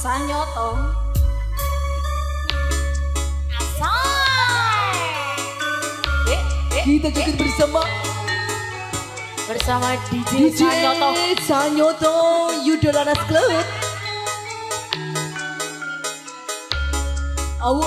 Sanyoto kita joget bersama DJ Sanyoto Yudholaras Club. Awu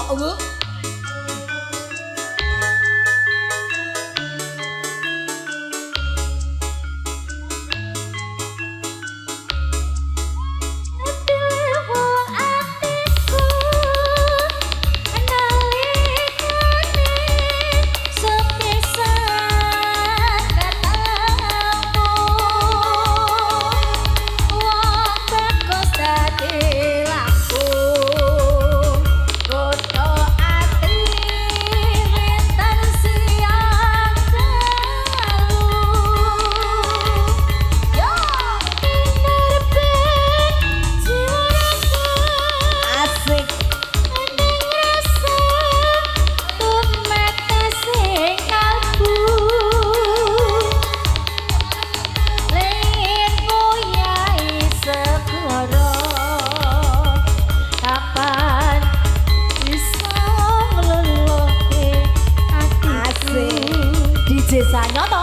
Sanyoto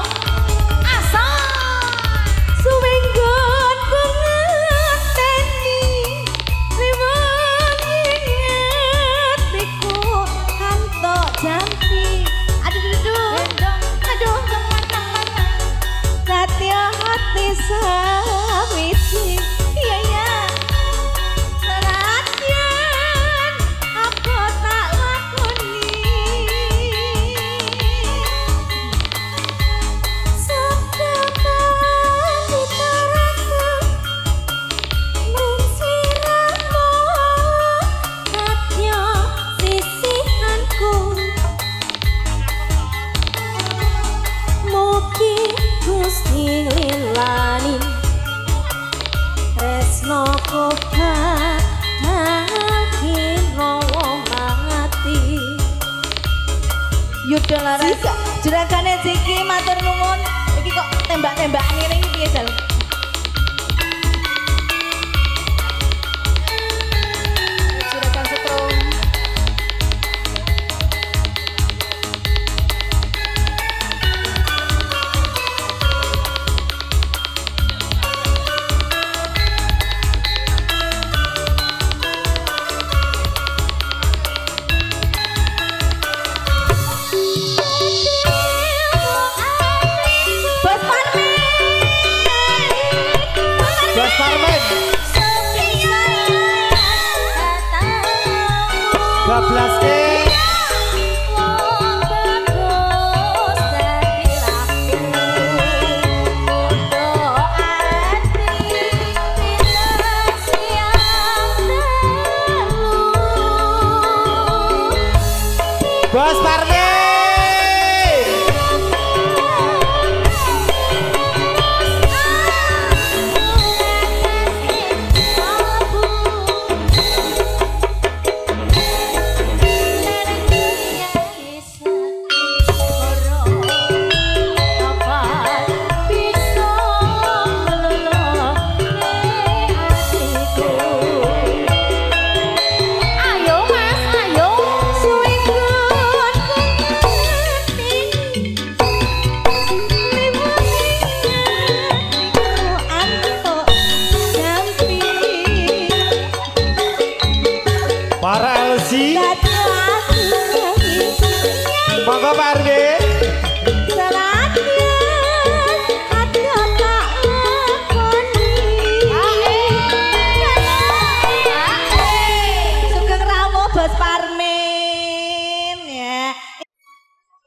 Suwenggon pengeteni Riwang inget Biku kantok jampi Aduh teman-teman Satya hati sawiti Iya ya Senadyan Aku tak lakoni Tresno koka makin rawa mati Yudholaras juragane Ziki matur nuwun. Iki kok tembak-tembakan ngene iki piye Dal? Juragan setrum. Bablas ke Bos Parmi para LC monggo Parmi Sugeng rawuh Bos Parmin ya.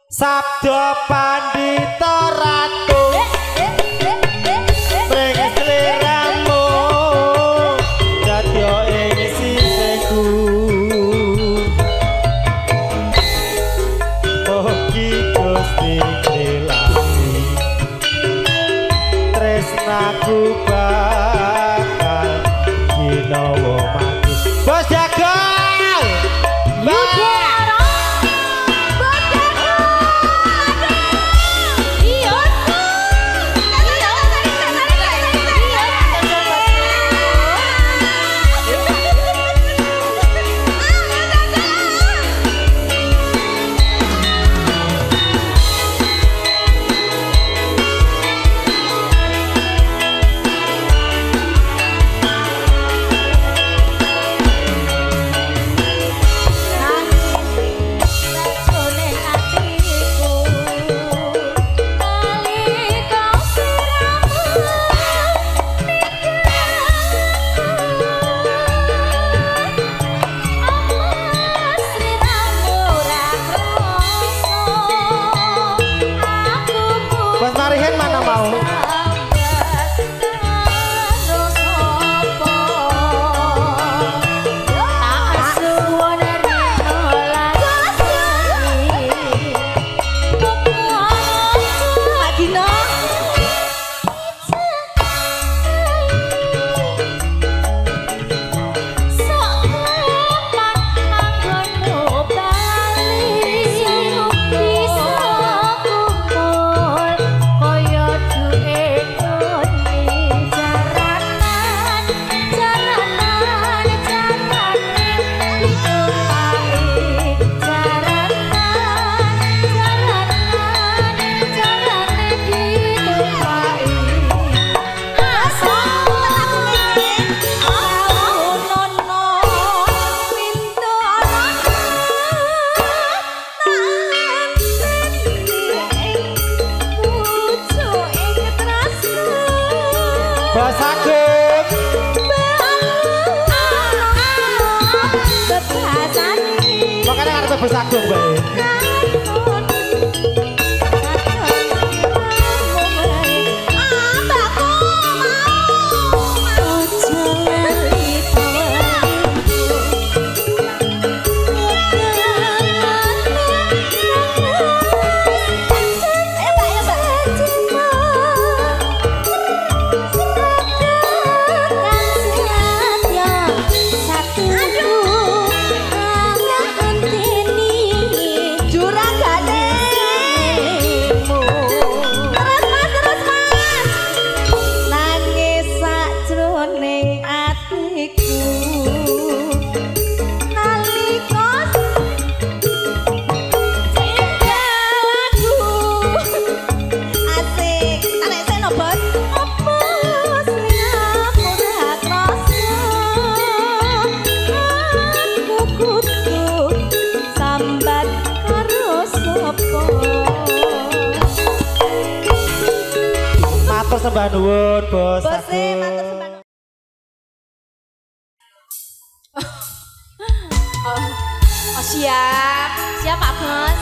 Sabda Pandita Ratu Pring sliramu dadya ing sisiku Mugi Gusti ngelasi tresnaku bakal ginawa mati Bos Jagal Mas Agung bae. Sembah nuwun Bos Agung. Oh siap, siap Pak Bos.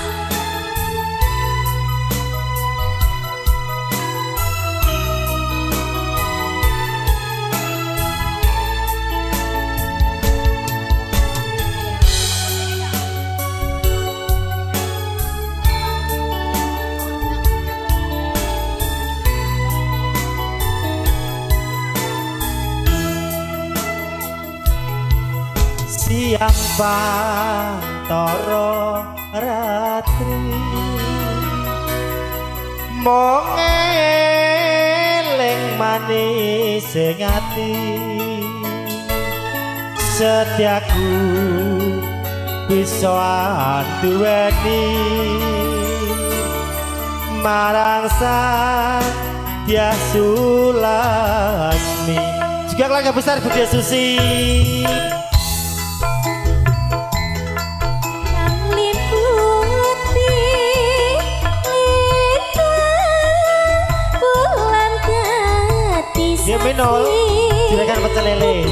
Siang pantoro ratri mong eling manis sing ati setiaku bisa anduweni marang sang Dia Sulasmi juga keluarga besar Budi Susi. Dia minol, silakan pecel lele.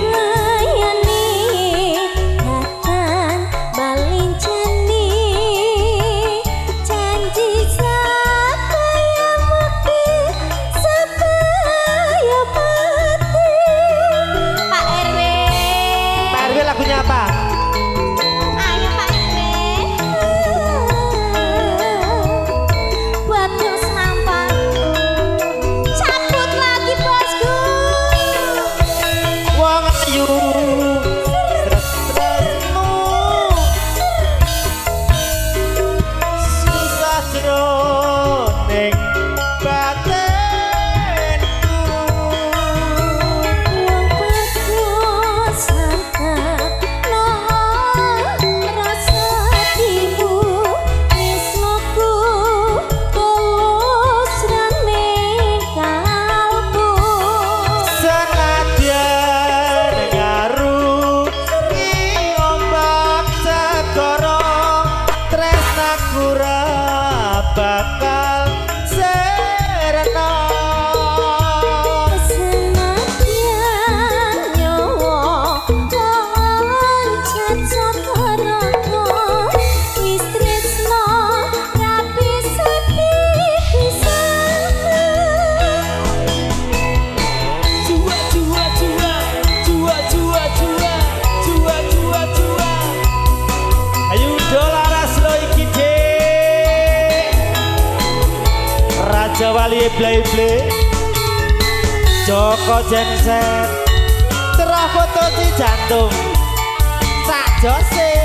Pak RW lagunya apa? Ayo Pak RW. Buat terus nampak. Cabut lagi bosku. Wong ayu stresmu susah jroning batinku Wong bagus santap loh rasa hatimu tresnoku tulus rame kalbu. senadyan ngarungi ombak segara tresnaku ra bakal serena. Senadyan nyawa loncat sakaraka wis tresno ra bisa dipisah. Ayo dolaras lo iki Dik. Raja Wali Blay-Blay Joko Genset Terah foto di jantung Sak Jose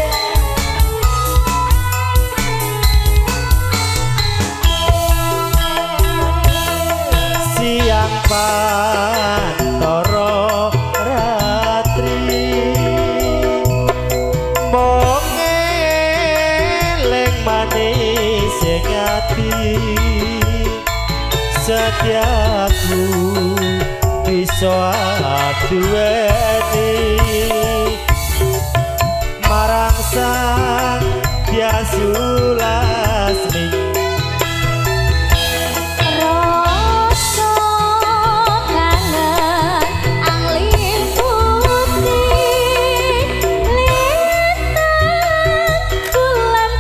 Siang pantoro ratri mong eling manis sing ati setiaku bisa duweni marang sang Dia Sulasmi. Rasa kangen angling putih lintang bulan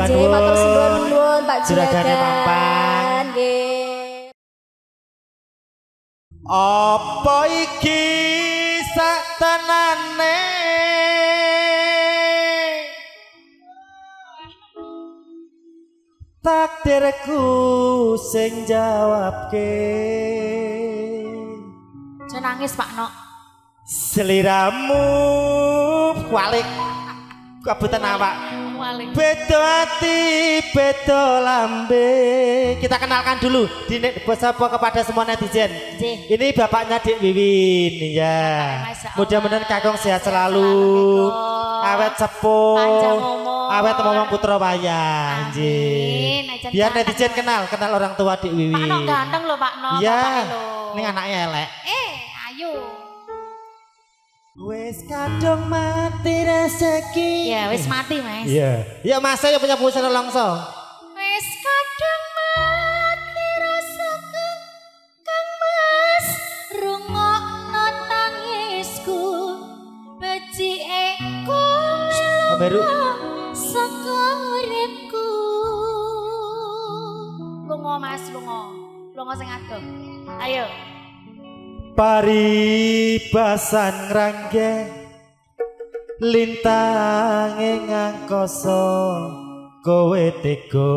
matur Nggih, matur nuwun. nuwun Pak Juragane pampang. Nggih. Apa iki sak tenane takdirku sing jawabke. Aja nangis Pak Nok. Seliramu kualik kabutan awak. Walik. Bedo hati, bedo lambe. Kita kenalkan dulu di bersapa kepada semua netizen. Nggih. Ini bapaknya Dik Wiwin ya. Mudah-mudahan Kakung sehat selalu. Awet sepuh. Panjang umur. Awet ngomong putra wayah. Nggih. Amin. Biar netizen kenal orang tua Dik Wiwin. Pak Nok ganteng loh Pak Nok. Iya. bapake lho. Ini anaknya elek. Ayo. Wes kadung mati rezeki. Ya wis mati Mas. Iya. Ya Mas saya punya busana langsung. Wis kadung mati rasaku Kang Mas rungokno tangisku becike kowe Baru saka uripku. Lunga Mas, lunga. Lunga sing adoh. Ayo. Paribasan ngrangge lintange ngangkasa kowe tega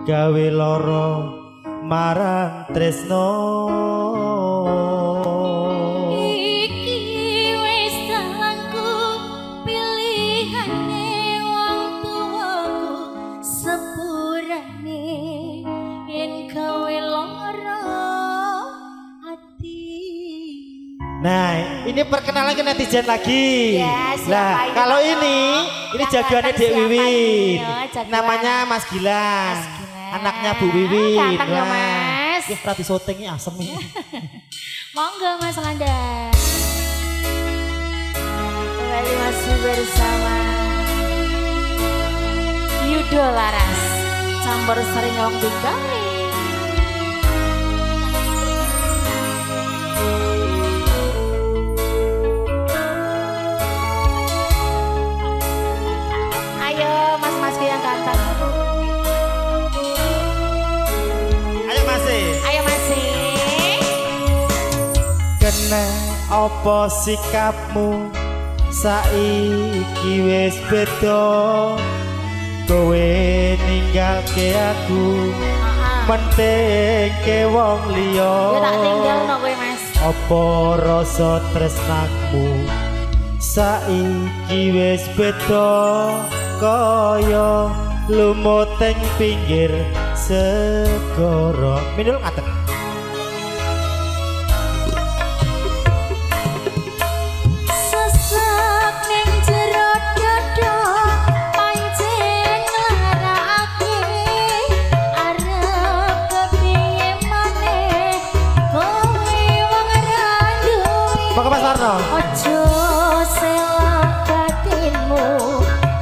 gawe lara marang tresno. Iki wis dalangku pilihane wong tuaku sepurane yen gawe lara ati. Nah, ini perkenalan ke netizen lagi. Ya, siapa nah, ini, kalau Pak ini Yang jagoannya ganteng Dek siapa Wiwin. ini? Oh, jagoan. Namanya Mas Gilang. Mas Gilang. Anaknya Bu Wiwin. Ganteng ya, Mas. Ya, berarti syutingnya asem ini. Monggo Mas Nganda. Kembali masih bersama Yudo Laras campur sering wong digari. Ayo mas-mas yang ganteng. Ayo masih. Ayo masih. Kena apa sikapmu saiki wis beda kowe ninggalke aku penting ke wong liya. Ya tak tinggal no kowe Mas. Apa rasa tresnaku saiki wis beda kaya lumut ing pinggir segara. Minul ngaten. Sesek ning jero dada pancen nglarakake arep kepiye maneh kowe wong randuwe. Monggo Mas Warno. Ojo selak batinmu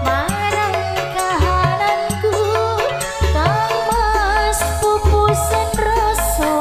marang kahananku Kang Mas pupusen rasa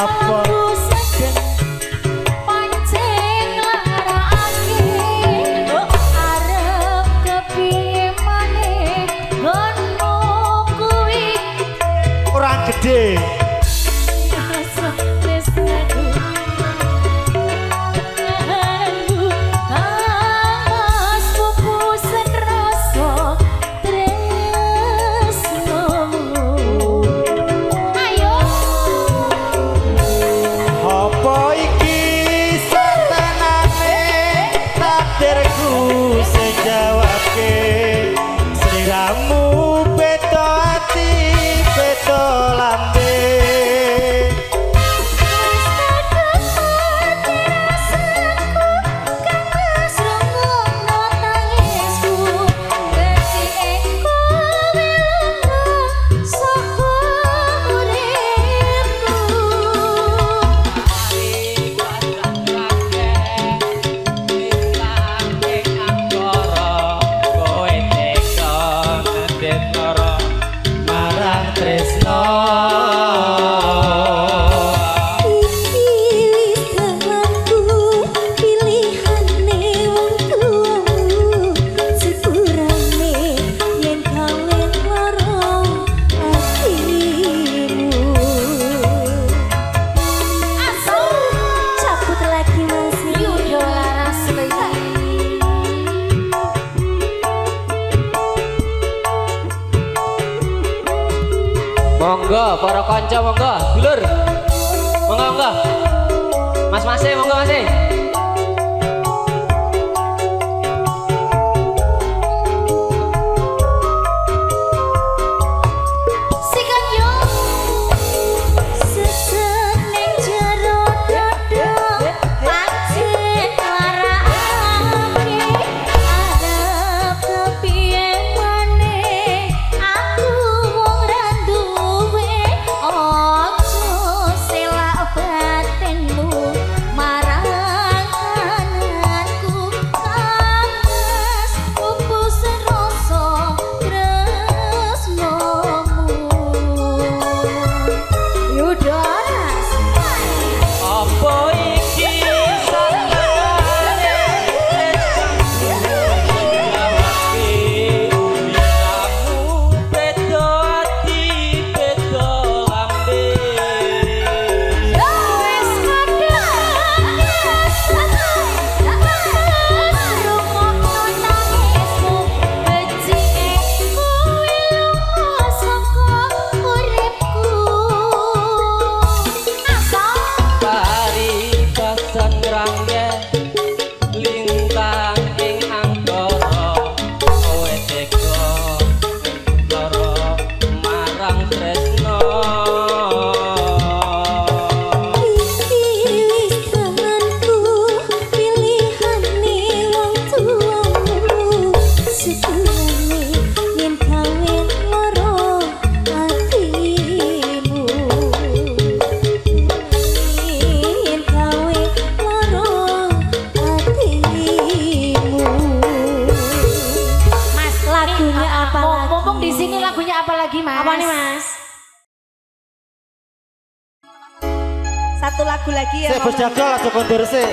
Apa? Orang gede. Monggo para kanca monggo dulur. Monggo. Mas-mase monggo Mas. Apa nih Mas? Satu lagu lagi ya. Saya berjaga aja kondur sih.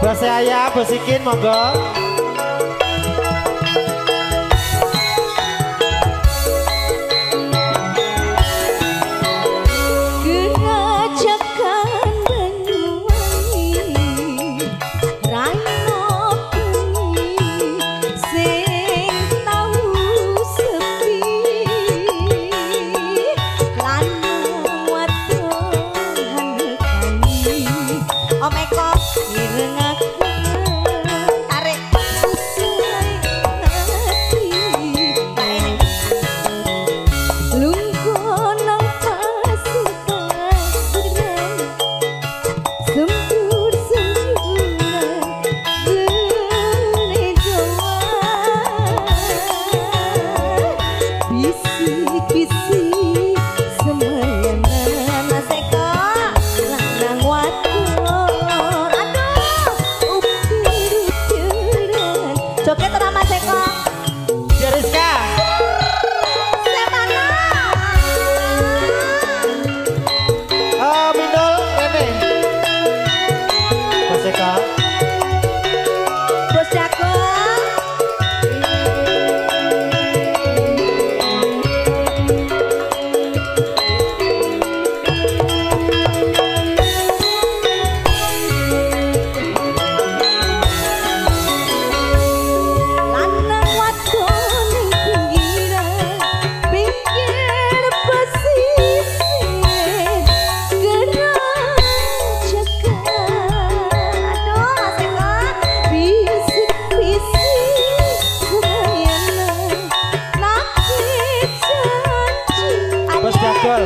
Bahasa ayah basikin monggo. Om Eko, ireng aku tarik. Bos Jagol.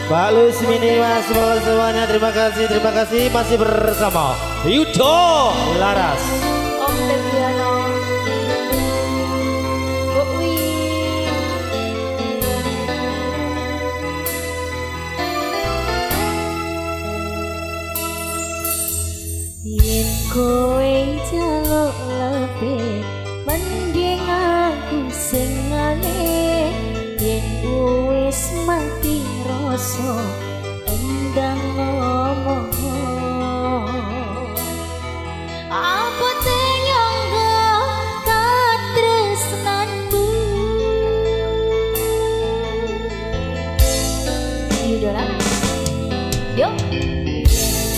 Mbak Lusmini, Mas Bos semuanya, terima kasih masih bersama Yudo Laras. Om Deviano. Yen kowe jaluk lebih mending aku sing ngene. Yen wis mati rasa endang ngomong apa tenyangga katresnanku. Idola yo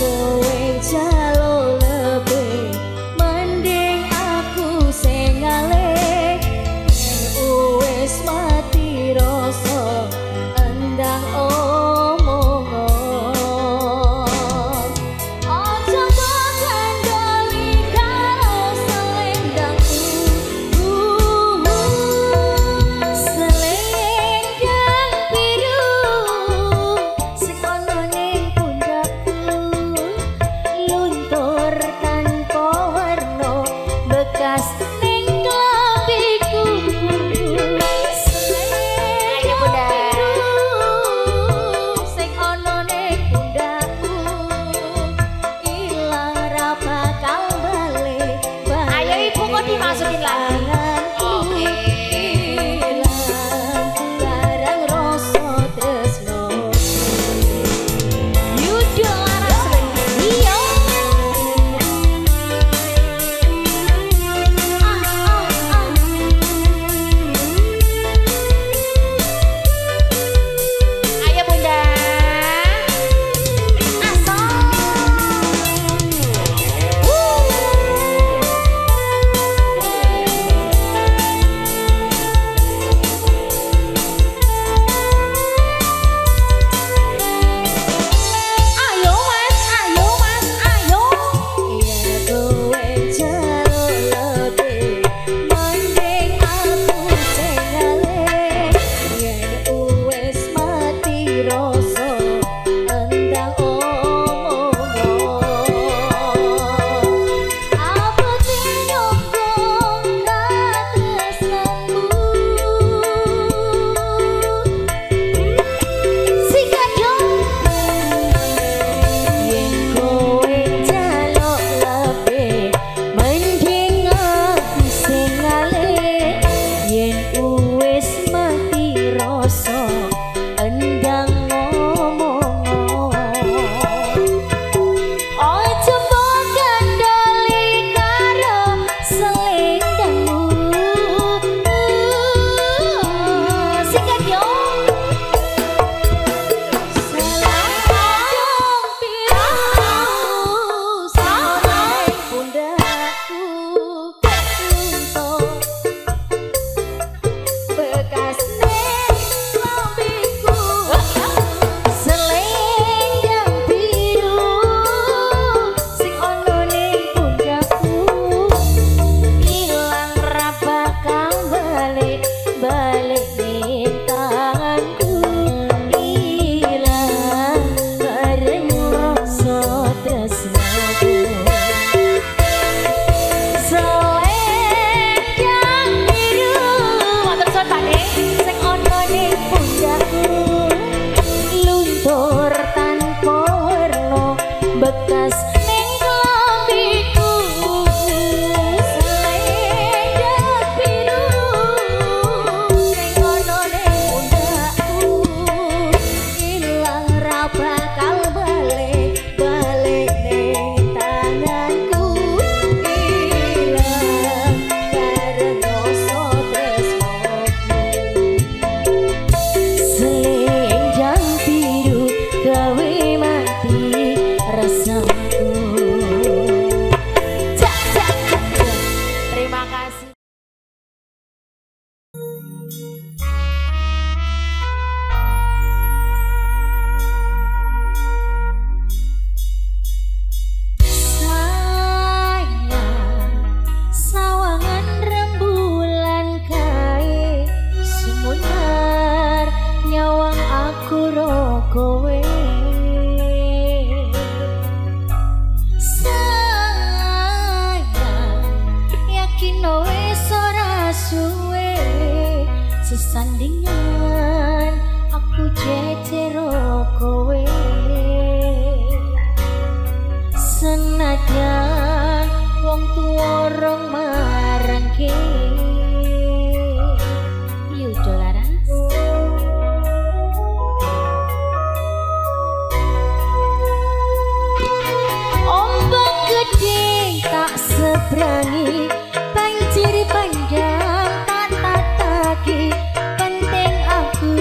kowe jaluk lebih mending aku sing ngalih. Wis mati rasa endang omongan aja kandhani karo selendangku. Selendang biru sing ana ning pundakku seberangi banjir pandang tak tataki penting aku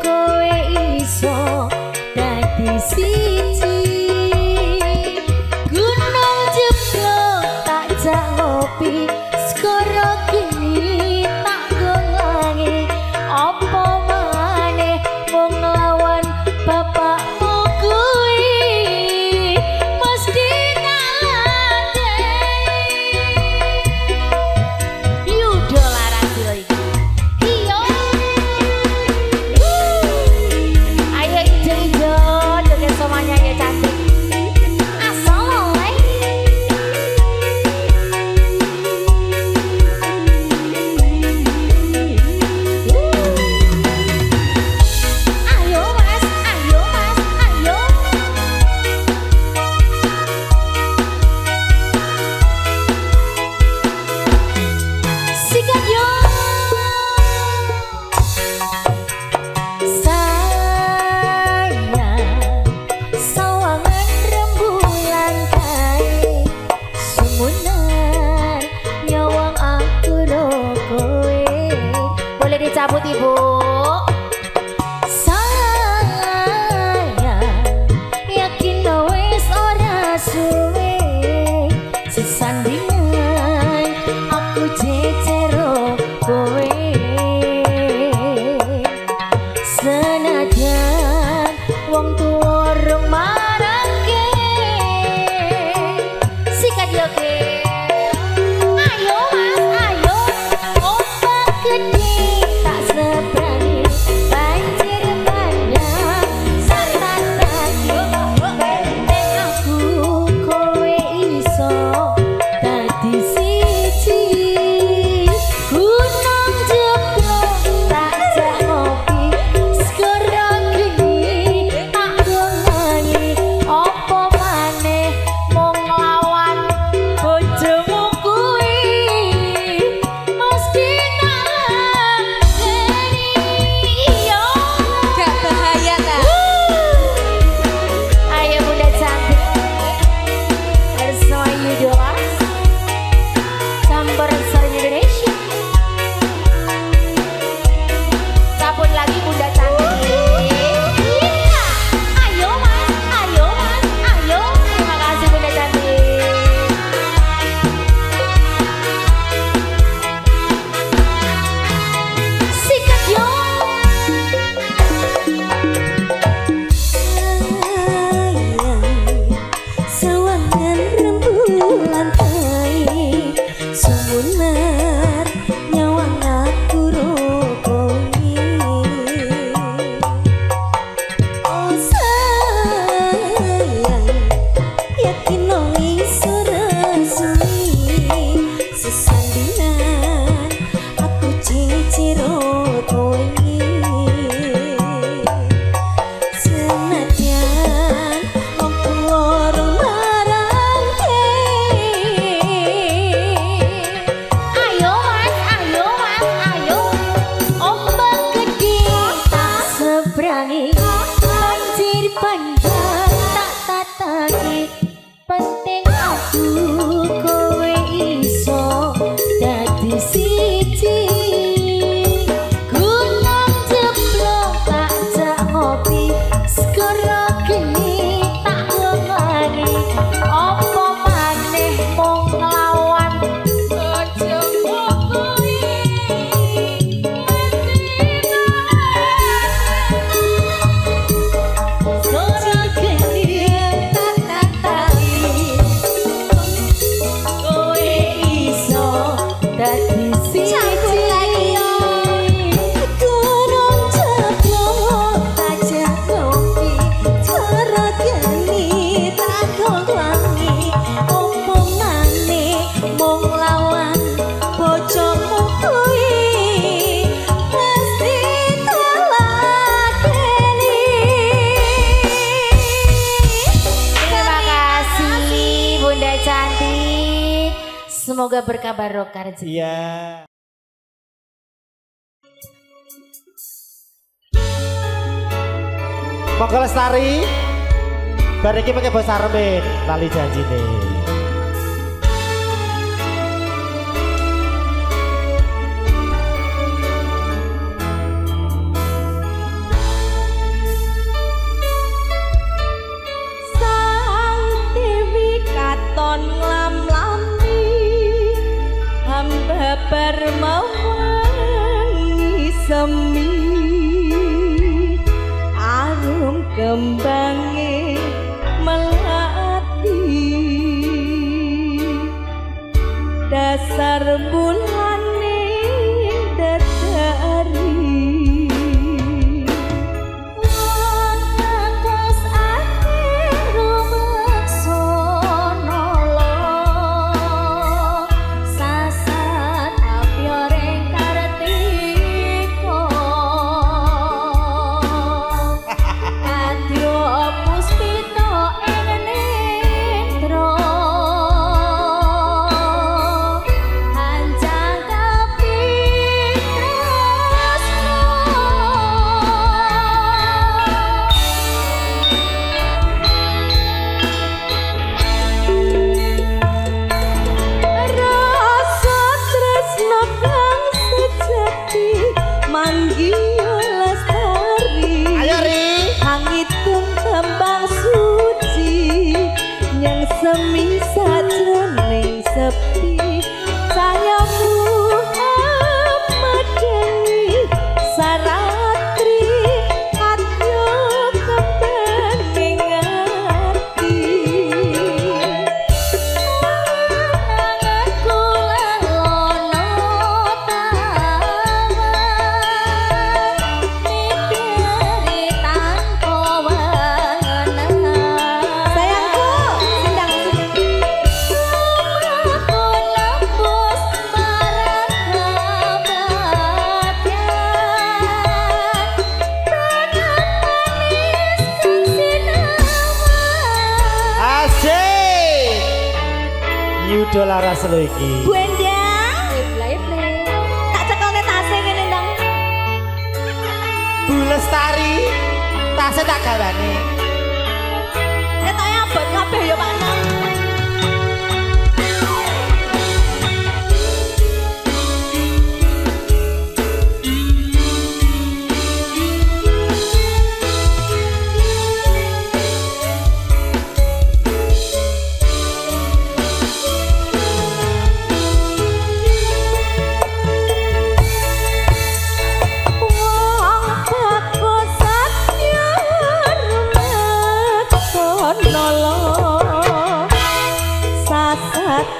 kowe iso dadi siji gunung jeblok tak jak ngopi skoro gini tak gongangi apa maneh wong lawan bapakmu kuwi mesti ngalade yudo laras iki iyo ayo ijo-ijo joget semuanya ya cantik asal oleh ayo mas ayo sikat yo sayang sawangan rembulan kae sumunan nyawang aku ro kowe boleh dicabut ibu sayang yakin wis ora suwe sesandingan aku jejero kowe senajan wong tuwa rong marake sikat yo ke ayo mas ayo ombak gede tak seberani banjir bandang sartan lagi penting aku kowe iso dadi siji gunung jeblok tak jak ngopi skoro geni tak gongangi apa maneh mung lawan bojomu kuwi mesti ngalaheni iyo Gak bahaya ta? ayo bunda cantik bersama Yudola campur sari Indonesia cabut lagi bunda cantik iya ayo mas ayo terima kasih bunda cantik sikat yo sawangan rembulan kae sumunar nyawang aku ro kowe oh sayang yakin iso rasui sesandingan aku ciciro kowe senajan wong tuwa rong marake ayo ombak gede tak seberangi banjir bandang tak tataki penting aku kowe iso dadi siji gunung jeblok tak jak ngopi skoro geni tak gongangi apa maneh mung nglawan bojomu kuwi skoro geni tak tataki kowe iso dadi campur lagi yo gunung jeblok tak jak ngopi skoro geni tak gongangi opo maneh mung lawan bojomu kuwi mesti ngalaheni terima kasih bunda cantik semoga berkah barokah rezeki Iya. Monggo Lestari. Bar iki pakai basa Armin, lali janjine. babar mawangi semi arum kembange melati dasar bulane dadari semi sajroning sepi sayamu amadani saratri adyo kepening ati anganku lelono tawa mikiri tanpa wangenan sayangku Yudo laras lo iki. Bu Endang, tak cekone tase ngene ndang. Bu Lestari, tase tak gawane. Ketoke abot kabeh ya Pak Nang.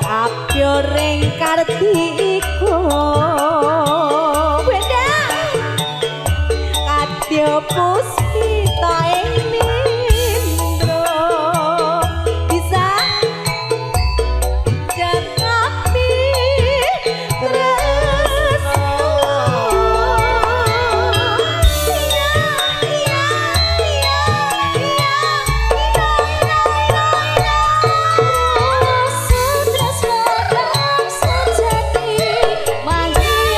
Apyo ring kartiko beda kadya puspita ing nindra bisa jangkapi tresno Sejati mandi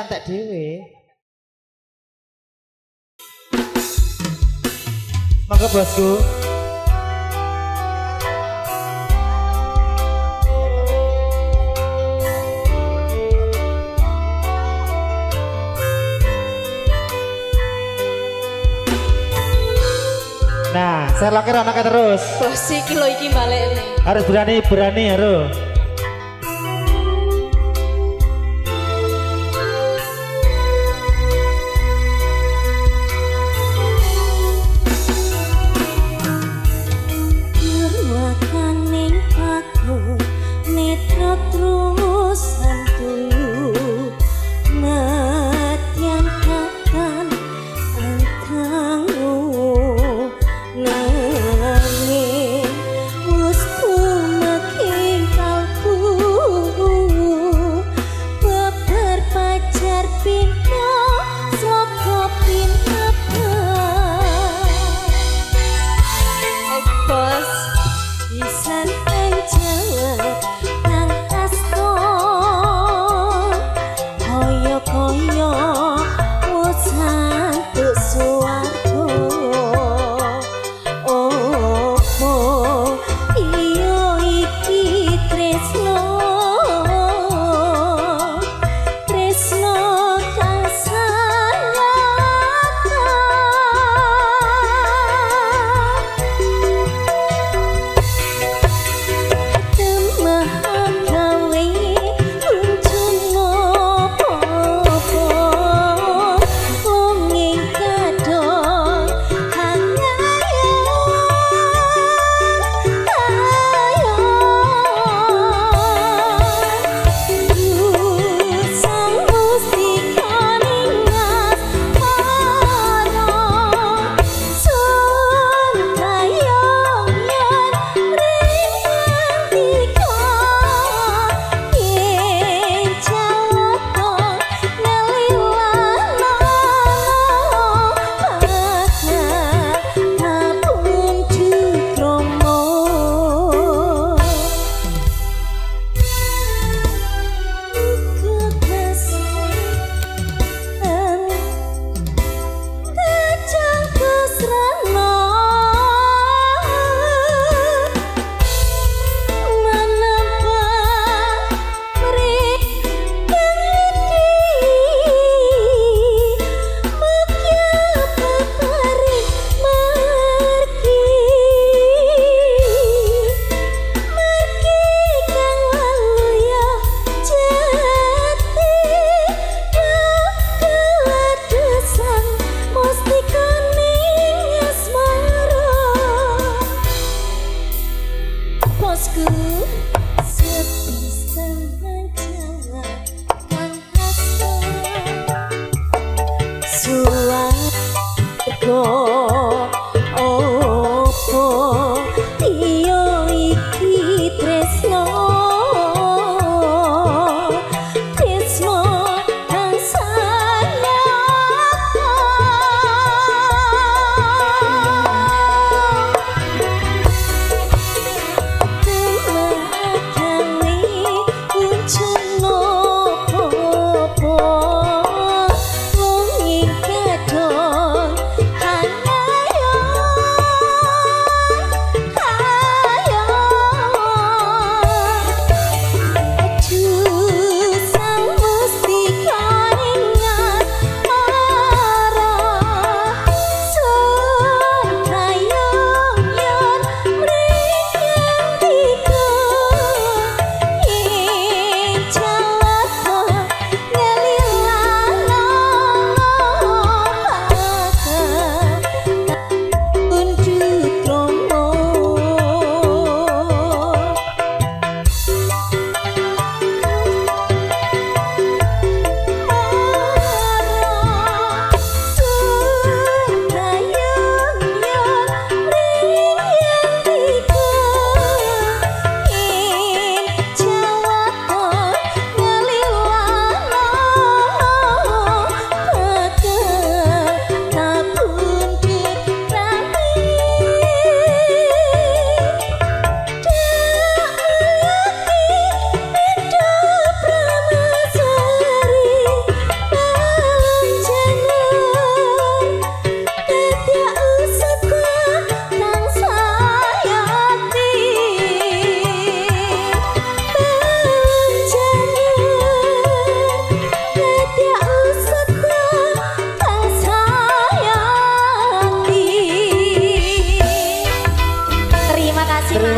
antek dhewe. Monggo bosku. Nah, serloke anaknya terus. Bos iki lho iki balik nih. Harus berani harus.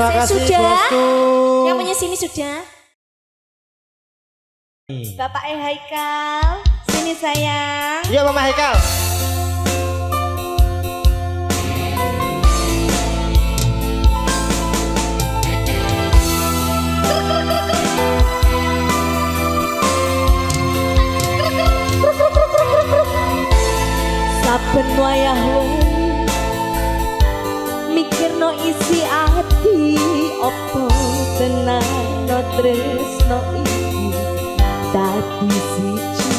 Terima kasih sudah. bosku. Yang punya sini sudah. Bapak Haikal, sini sayang. Iya Mama Haikal. Saben wayah wengi mikirno isi ati opo tenang no tresno iki dadi siji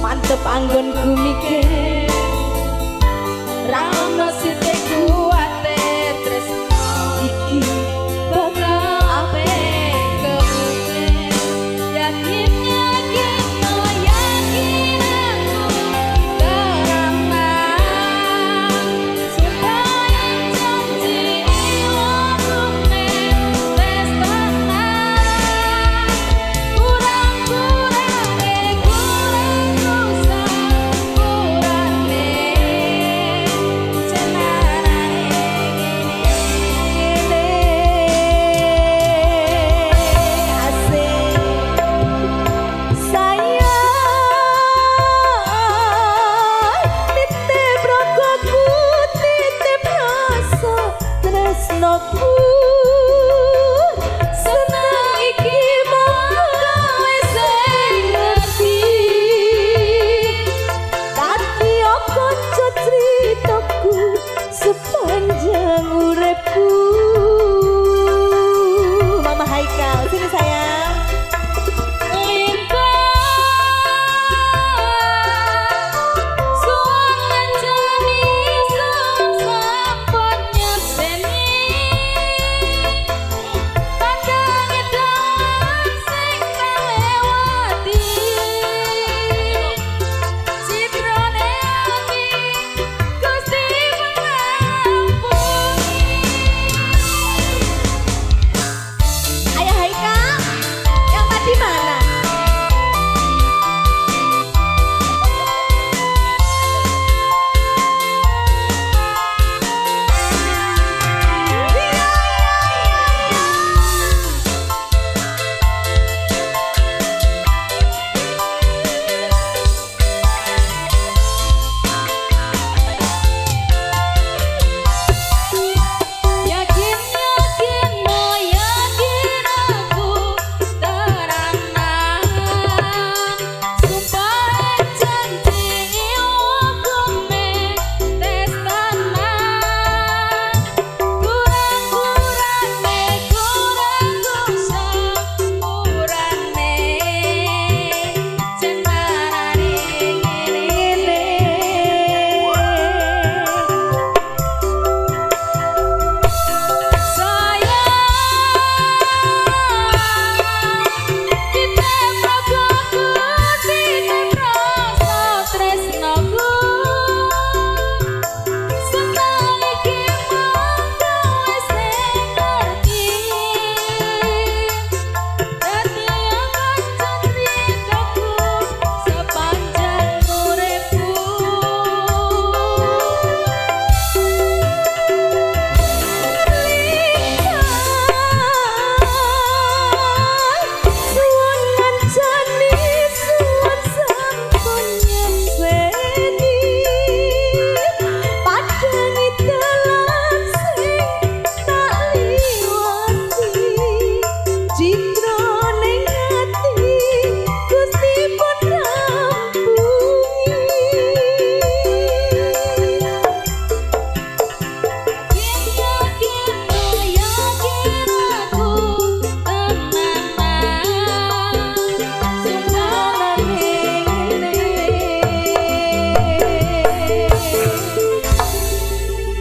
mantep anggonku mikir ra ono sithik kuwate tresno iki bakal apik kemudian yakin no yakin aku karena supaya janji iwakume pestana kurang-kurangnya sepanjang uripku. Mama Haikal, sini sayang.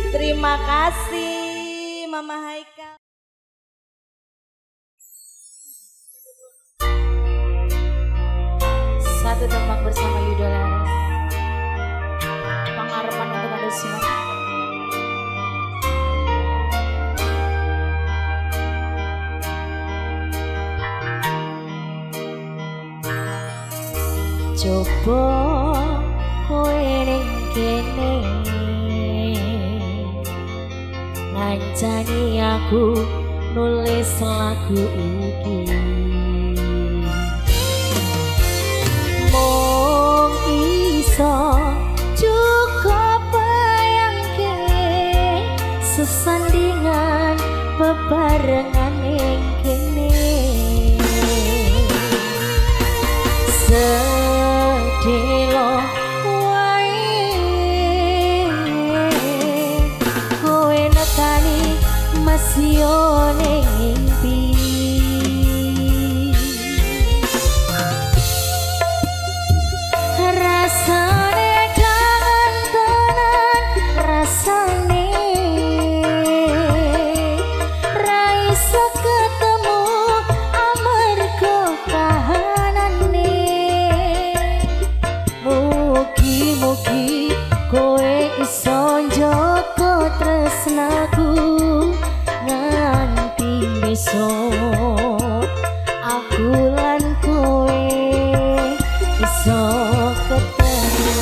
Terima kasih Mama Haikal. Satu tembang bersama Yuda Laras. Pengharapan untuk Anda semua. Coba kowe ning kene ngancani aku nulis lagu iki. Mung iso cukup bayangke sesandingan bebarengan ing kene. Sedelo wae kowe nekani masih ning mimpi. Rasane kangen tenan, rasane ra iso ketemu amarga kahanane. Mugi-mugi kowe iso njogo tresnaku nganti besok aku lan kowe iso ketemu.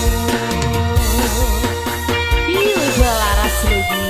Iya udah laras lagi.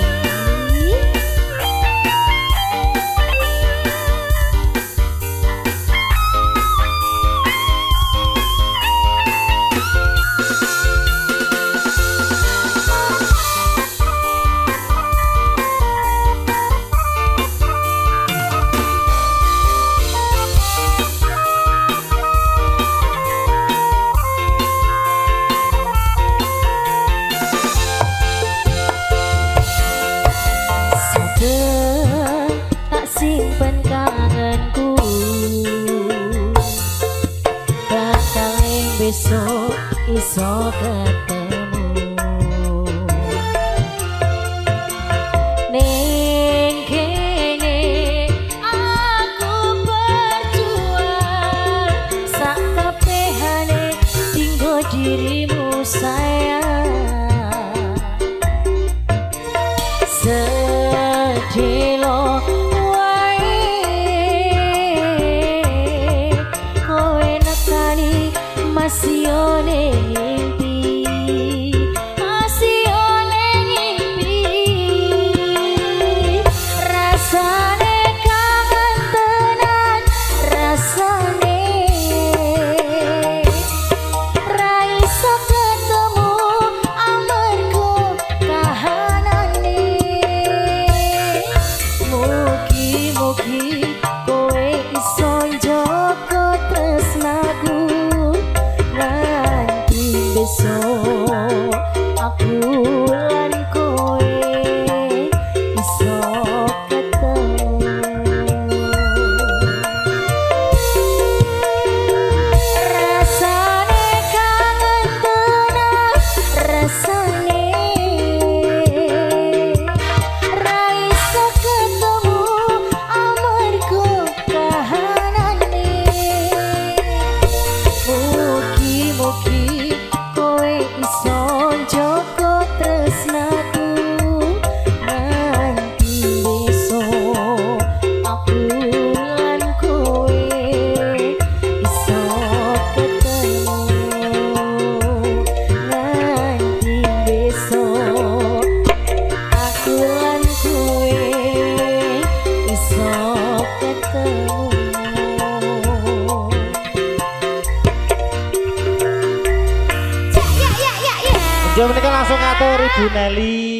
Tak simpen kangenku, bakal besok iso ketemu. Ning kene aku berjuang sak kabehane tinggo dirimu sayang. Sedelo wae kowe nekani masih ning mimpi, masih ning mimpi. Rasane kangen tenan, rasane ra iso ketemu amarga kahanane. Mugi-mugi kowe iso njogo tresnaku nganti besok aku lan kowe iso ketemu. Rasane kangen tenan, rasane ra iso ketemu amarga kahanane. Mugi-mugi kowe iso njogo tresnaku nganti besok aku lan kowe iso ketemu. Nganti besok aku lan kowe iso ketemu. Jom menika langsung ngatur Ibu Nelly.